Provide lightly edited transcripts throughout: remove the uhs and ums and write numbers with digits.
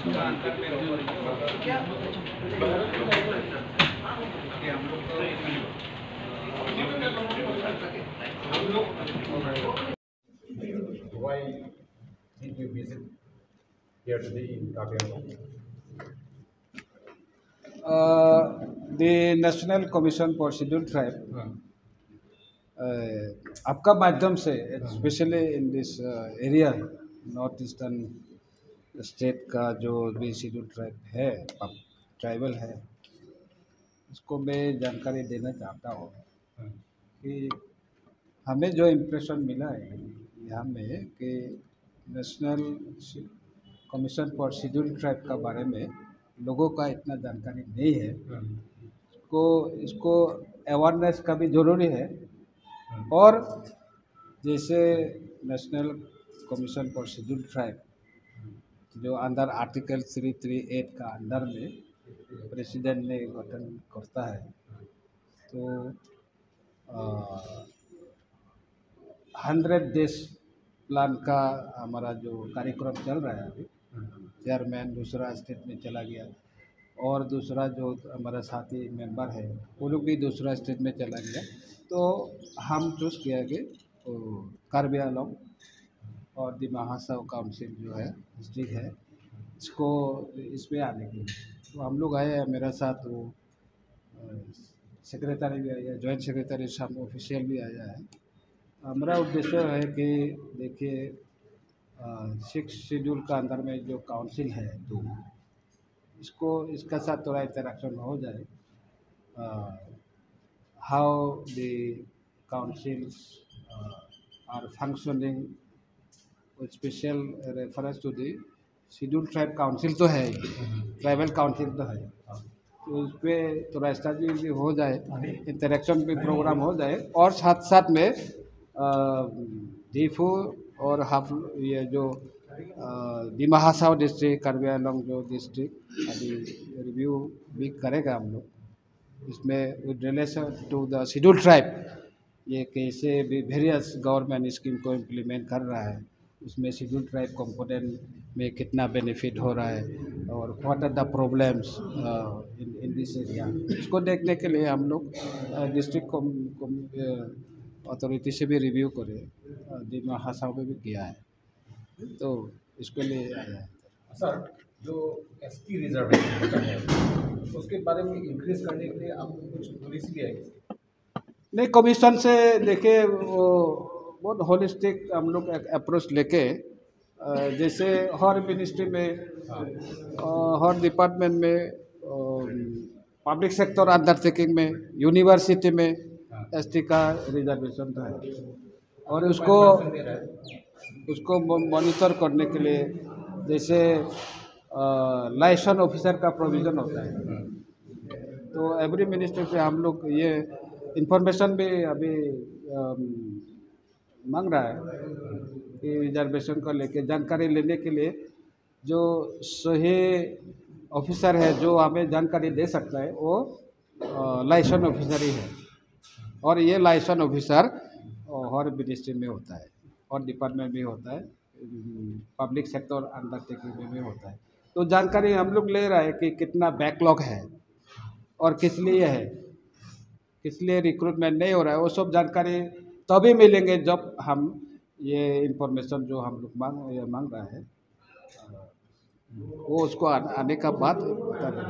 Why did you visit here today in Kaviang? The National Commission for Scheduled Tribe, आपका माध्यम से specially in this area north eastern state का जो भी schedule tribe है, tribal है, इसको मैं जानकारी देना चाहता हूँ कि हमें जो इम्प्रेशन मिला है यहाँ में कि national commission for schedule tribe का बारे में लोगों का इतना जानकारी नहीं है। इसको अवेयरनेस का भी ज़रूरी है। और जैसे national commission for schedule tribe जो अंदर आर्टिकल 338 का अंदर में प्रेसिडेंट ने गठन करता है, तो 100 डेज प्लान का हमारा जो कार्यक्रम चल रहा है अभी, चेयरमैन दूसरा स्टेट में चला गया और दूसरा जो हमारा साथी मेंबर है वो लोग भी दूसरा स्टेट में चला गया। तो हम चूज़ किया कि कार्बी आंगलॉन्ग और दी महासव काउंसिल जो है डिस्ट्रिक्ट है, इसको इसमें आने के लिए तो हम लोग आए हैं। मेरा साथ वो सेक्रेटरी भी आया है, जॉइंट सेक्रेटरी सब ऑफिशियल भी आया है। हमारा उद्देश्य है कि देखिए 6 शेड्यूल का अंदर में जो काउंसिल है तो इसका साथ थोड़ा इंटरेक्शन हो जाए, how the councils are functioning with special reference to the schedule tribe council तो है, ट्राइबल काउंसिल तो है, तो उस पर थोड़ा स्टडी भी हो जाए, इंटरेक्शन भी प्रोग्राम हो जाए और साथ साथ में दीफू और हाफ ये जो दिमा हासाव डिस्ट्रिक्ट कार्बी आंगलॉन्ग जो डिस्ट्रिक्ट अभी रिव्यू भी करेगा हम लोग। इसमें with relation to the schedule tribe ये कैसे भी वेरियस गवर्नमेंट स्कीम को इम्प्लीमेंट कर रहा है, उसमें शेड्यूल ट्राइब कंपोनेंट में कितना बेनिफिट हो रहा है और what are the problems in this area, इसको देखने के लिए हम लोग डिस्ट्रिक्ट अथॉरिटी से भी रिव्यू करे, दिमा हासाव में भी किया है, तो इसके लिए आया है। सर, जो एसटी रिजर्वेशन होता है उसके बारे में इंक्रीज करने के लिए आपको कुछ पॉलिसी भी आई? नहीं, कमीशन से देखे वो बहुत होलिस्टिक हम लोग अप्रोच लेके जैसे हर मिनिस्ट्री में हर डिपार्टमेंट में पब्लिक सेक्टर अंडरटेकिंग में यूनिवर्सिटी में एसटी का रिजर्वेशन था और उसको मॉनिटर करने के लिए जैसे लाइसेंस ऑफिसर का प्रोविज़न होता है, तो एवरी मिनिस्ट्री से हम लोग ये इंफॉर्मेशन भी अभी मांग रहा है कि रिजर्वेशन को लेके जानकारी लेने के लिए जो सही ऑफिसर है जो हमें जानकारी दे सकता है वो लाइसेंस ऑफिसर ही है, और ये लाइसेंस ऑफिसर हर मिनिस्ट्री में होता है और डिपार्टमेंट में होता है, पब्लिक सेक्टर अंडरटेकिंग में भी होता है। तो जानकारी हम लोग ले रहा है कि कितना बैकलॉग है और किस लिए है, किस लिए रिक्रूटमेंट नहीं हो रहा है, वो सब जानकारी तभी मिलेंगे जब हम ये इंफॉर्मेशन जो हम लोग मांग रहा है वो उसको आने का बाद बता दें।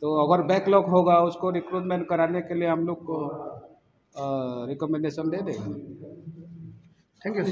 तो अगर बैकलॉग होगा उसको रिक्रूटमेंट कराने के लिए हम लोग को रिकमेंडेशन दे देंगे। Thank you.